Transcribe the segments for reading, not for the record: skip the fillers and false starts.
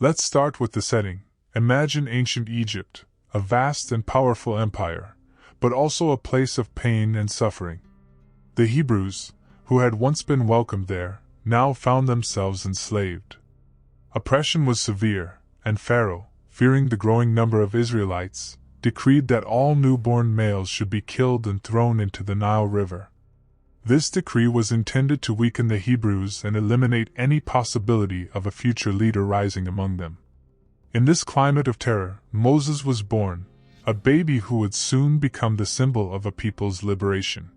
Let's start with the setting. Imagine ancient Egypt, a vast and powerful empire, but also a place of pain and suffering. The Hebrews, who had once been welcomed there, now found themselves enslaved. Oppression was severe, and Pharaoh, fearing the growing number of Israelites, decreed that all newborn males should be killed and thrown into the Nile River. This decree was intended to weaken the Hebrews and eliminate any possibility of a future leader rising among them. In this climate of terror, Moses was born, a baby who would soon become the symbol of a people's liberation.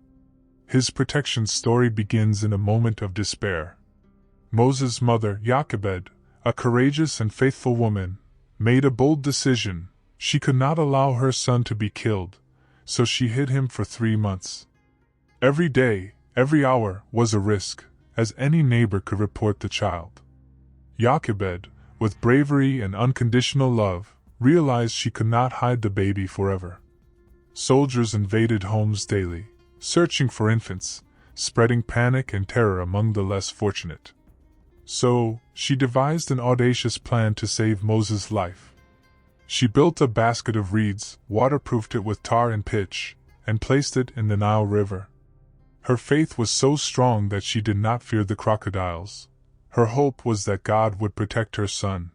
His protection story begins in a moment of despair. Moses' mother, Jochebed, a courageous and faithful woman, made a bold decision. She could not allow her son to be killed, so she hid him for 3 months. Every day, every hour, was a risk, as any neighbor could report the child. Jochebed, with bravery and unconditional love, realized she could not hide the baby forever. Soldiers invaded homes daily, searching for infants, spreading panic and terror among the less fortunate. So, she devised an audacious plan to save Moses' life. She built a basket of reeds, waterproofed it with tar and pitch, and placed it in the Nile River. Her faith was so strong that she did not fear the crocodiles. Her hope was that God would protect her son.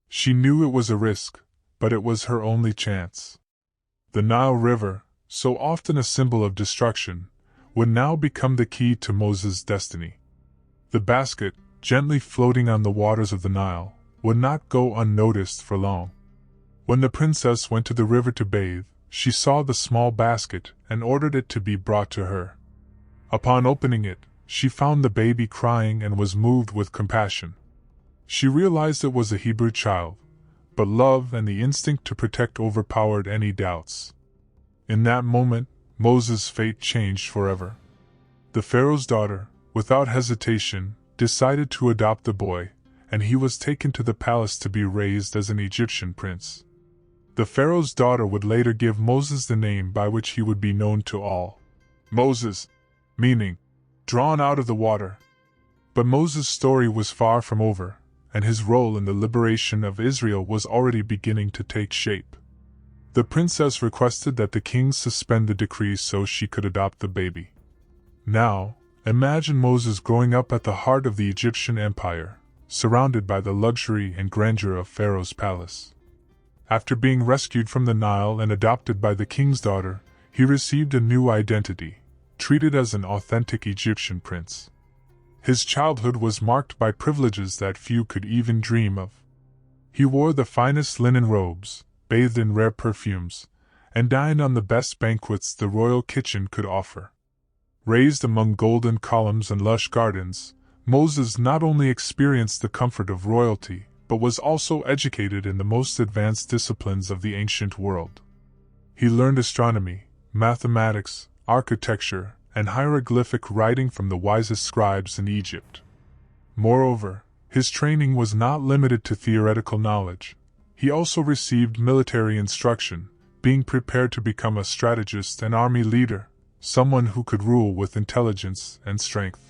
She knew it was a risk, but it was her only chance. The Nile River, so often a symbol of destruction, would now become the key to Moses' destiny. The basket, gently floating on the waters of the Nile, would not go unnoticed for long. When the princess went to the river to bathe, she saw the small basket and ordered it to be brought to her. Upon opening it, she found the baby crying and was moved with compassion. She realized it was a Hebrew child, but love and the instinct to protect overpowered any doubts. In that moment, Moses' fate changed forever. The Pharaoh's daughter, without hesitation, decided to adopt the boy, and he was taken to the palace to be raised as an Egyptian prince. The Pharaoh's daughter would later give Moses the name by which he would be known to all. Moses, meaning, drawn out of the water. But Moses' story was far from over, and his role in the liberation of Israel was already beginning to take shape. The princess requested that the king suspend the decree so she could adopt the baby. Now, imagine Moses growing up at the heart of the Egyptian empire, surrounded by the luxury and grandeur of Pharaoh's palace. After being rescued from the Nile and adopted by the king's daughter, he received a new identity, treated as an authentic Egyptian prince. His childhood was marked by privileges that few could even dream of. He wore the finest linen robes, bathed in rare perfumes, and dined on the best banquets the royal kitchen could offer. Raised among golden columns and lush gardens, Moses not only experienced the comfort of royalty, but was also educated in the most advanced disciplines of the ancient world. He learned astronomy, mathematics, architecture, and hieroglyphic writing from the wisest scribes in Egypt. Moreover, his training was not limited to theoretical knowledge. He also received military instruction, being prepared to become a strategist and army leader, someone who could rule with intelligence and strength.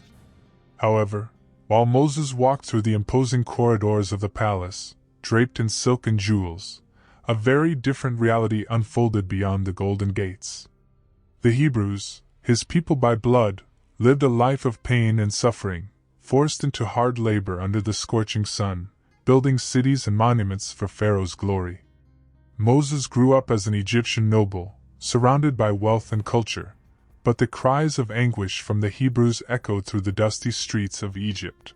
However, while Moses walked through the imposing corridors of the palace, draped in silk and jewels, a very different reality unfolded beyond the golden gates. The Hebrews, his people by blood, lived a life of pain and suffering, forced into hard labor under the scorching sun, building cities and monuments for Pharaoh's glory. Moses grew up as an Egyptian noble, surrounded by wealth and culture, but the cries of anguish from the Hebrews echoed through the dusty streets of Egypt.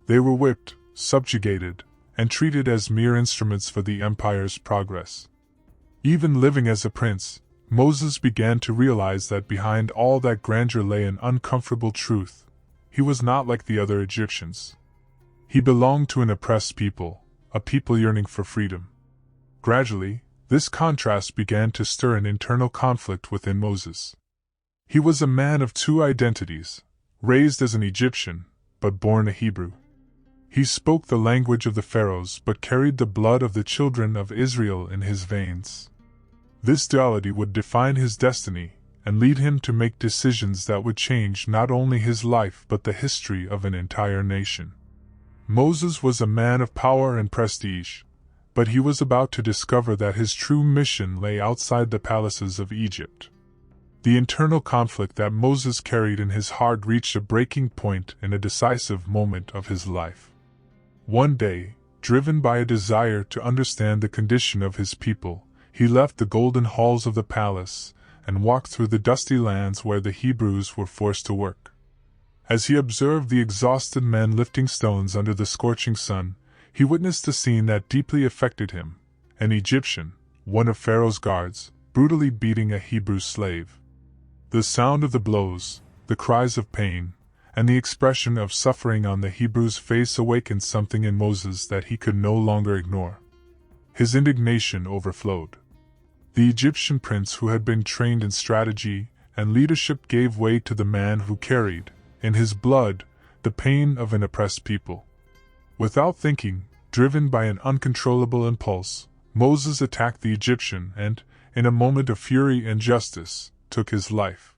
They were whipped, subjugated, and treated as mere instruments for the empire's progress. Even living as a prince, Moses began to realize that behind all that grandeur lay an uncomfortable truth. He was not like the other Egyptians. He belonged to an oppressed people, a people yearning for freedom. Gradually, this contrast began to stir an internal conflict within Moses. He was a man of two identities, raised as an Egyptian, but born a Hebrew. He spoke the language of the pharaohs but carried the blood of the children of Israel in his veins. This duality would define his destiny and lead him to make decisions that would change not only his life but the history of an entire nation. Moses was a man of power and prestige, but he was about to discover that his true mission lay outside the palaces of Egypt. The internal conflict that Moses carried in his heart reached a breaking point in a decisive moment of his life. One day, driven by a desire to understand the condition of his people, he left the golden halls of the palace and walked through the dusty lands where the Hebrews were forced to work. As he observed the exhausted men lifting stones under the scorching sun, he witnessed a scene that deeply affected him: an Egyptian, one of Pharaoh's guards, brutally beating a Hebrew slave. The sound of the blows, the cries of pain, and the expression of suffering on the Hebrew's face awakened something in Moses that he could no longer ignore. His indignation overflowed. The Egyptian prince who had been trained in strategy and leadership gave way to the man who carried, in his blood, the pain of an oppressed people. Without thinking, driven by an uncontrollable impulse, Moses attacked the Egyptian and, in a moment of fury and justice, took his life.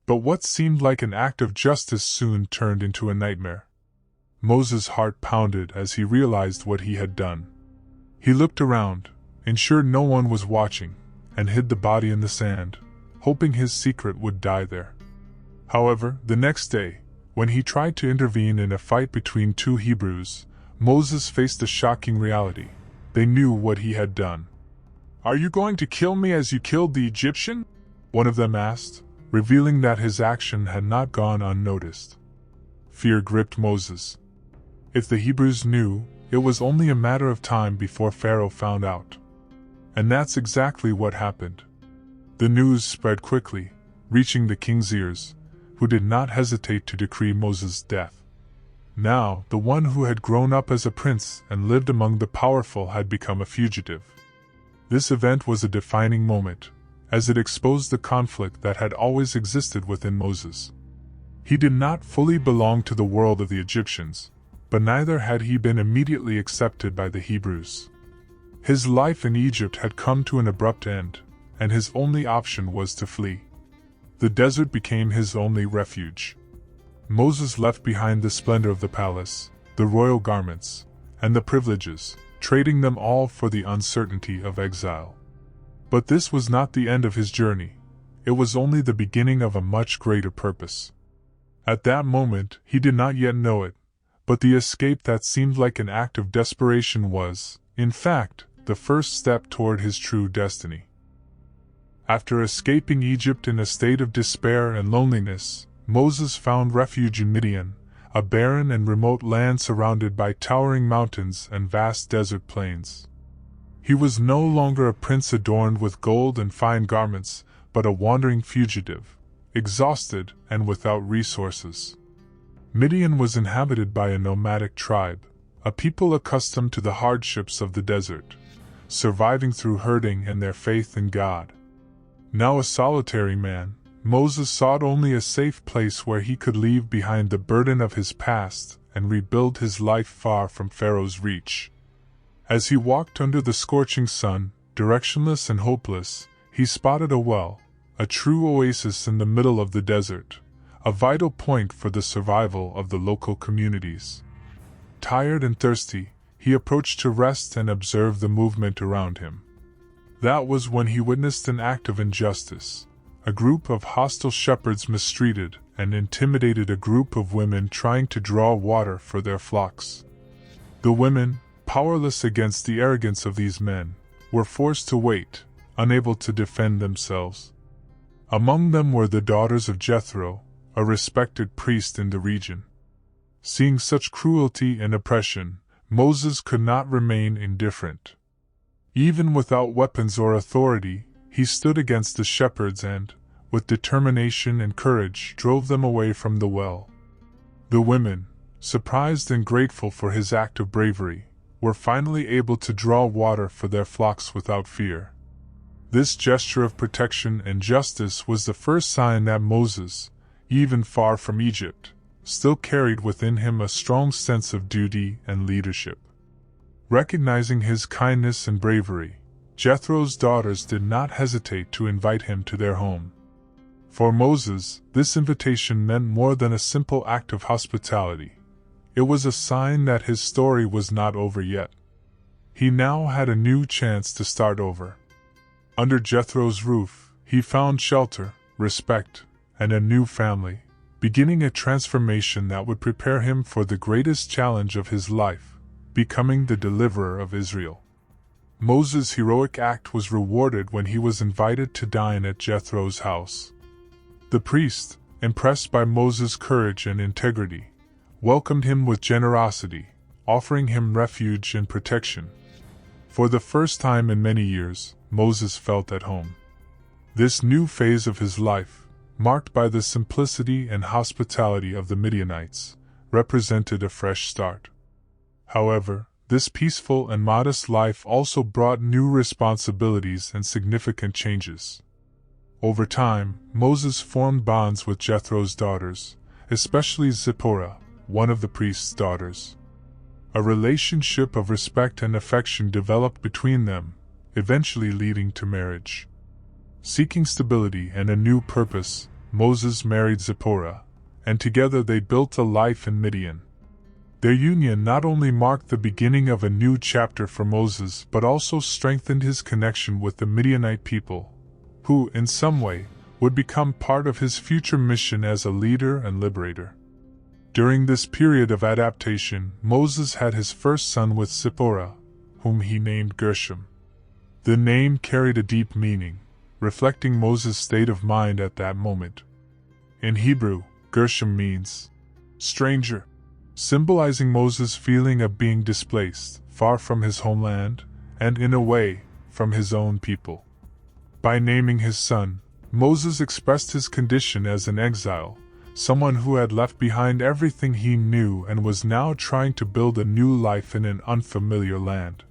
But what seemed like an act of justice soon turned into a nightmare. Moses' heart pounded as he realized what he had done. He looked around, ensured no one was watching, and hid the body in the sand, hoping his secret would die there. However, the next day, when he tried to intervene in a fight between two Hebrews, Moses faced a shocking reality. They knew what he had done. "Are you going to kill me as you killed the Egyptian?" one of them asked, revealing that his action had not gone unnoticed. Fear gripped Moses. If the Hebrews knew, it was only a matter of time before Pharaoh found out. And that's exactly what happened. The news spread quickly, reaching the king's ears, who did not hesitate to decree Moses' death. Now, the one who had grown up as a prince and lived among the powerful had become a fugitive. This event was a defining moment, as it exposed the conflict that had always existed within Moses. He did not fully belong to the world of the Egyptians, but neither had he been immediately accepted by the Hebrews. His life in Egypt had come to an abrupt end, and his only option was to flee. The desert became his only refuge. Moses left behind the splendor of the palace, the royal garments, and the privileges, trading them all for the uncertainty of exile. But this was not the end of his journey. It was only the beginning of a much greater purpose. At that moment, he did not yet know it, but the escape that seemed like an act of desperation was, in fact, the first step toward his true destiny. After escaping Egypt in a state of despair and loneliness, Moses found refuge in Midian, a barren and remote land surrounded by towering mountains and vast desert plains. He was no longer a prince adorned with gold and fine garments, but a wandering fugitive, exhausted and without resources. Midian was inhabited by a nomadic tribe, a people accustomed to the hardships of the desert, surviving through herding and their faith in God. Now a solitary man, Moses sought only a safe place where he could leave behind the burden of his past and rebuild his life far from Pharaoh's reach. As he walked under the scorching sun, directionless and hopeless, he spotted a well, a true oasis in the middle of the desert, a vital point for the survival of the local communities. Tired and thirsty, he approached to rest and observe the movement around him. That was when he witnessed an act of injustice. A group of hostile shepherds mistreated and intimidated a group of women trying to draw water for their flocks. The women, powerless against the arrogance of these men, were forced to wait, unable to defend themselves. Among them were the daughters of Jethro, a respected priest in the region. Seeing such cruelty and oppression, Moses could not remain indifferent. Even without weapons or authority, he stood against the shepherds and, with determination and courage, drove them away from the well. The women, surprised and grateful for his act of bravery, were finally able to draw water for their flocks without fear. This gesture of protection and justice was the first sign that Moses, even far from Egypt, still carried within him a strong sense of duty and leadership. Recognizing his kindness and bravery, Jethro's daughters did not hesitate to invite him to their home. For Moses, this invitation meant more than a simple act of hospitality. It was a sign that his story was not over yet. He now had a new chance to start over. Under Jethro's roof, he found shelter, respect, and a new family, beginning a transformation that would prepare him for the greatest challenge of his life, becoming the deliverer of Israel. Moses' heroic act was rewarded when he was invited to dine at Jethro's house. The priest, impressed by Moses' courage and integrity, welcomed him with generosity, offering him refuge and protection. For the first time in many years, Moses felt at home. This new phase of his life, marked by the simplicity and hospitality of the Midianites, represented a fresh start. However, this peaceful and modest life also brought new responsibilities and significant changes. Over time, Moses formed bonds with Jethro's daughters, especially Zipporah, one of the priest's daughters. A relationship of respect and affection developed between them, eventually leading to marriage. Seeking stability and a new purpose, Moses married Zipporah, and together they built a life in Midian. Their union not only marked the beginning of a new chapter for Moses but also strengthened his connection with the Midianite people, who, in some way, would become part of his future mission as a leader and liberator. During this period of adaptation, Moses had his first son with Zipporah, whom he named Gershom. The name carried a deep meaning, reflecting Moses' state of mind at that moment. In Hebrew, Gershom means stranger, symbolizing Moses' feeling of being displaced, far from his homeland, and in a way, from his own people. By naming his son, Moses expressed his condition as an exile, someone who had left behind everything he knew and was now trying to build a new life in an unfamiliar land.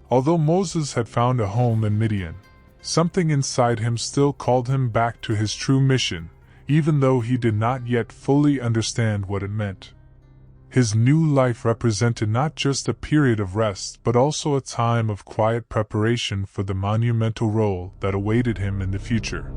Although Moses had found a home in Midian, something inside him still called him back to his true mission, even though he did not yet fully understand what it meant. His new life represented not just a period of rest but also a time of quiet preparation for the monumental role that awaited him in the future.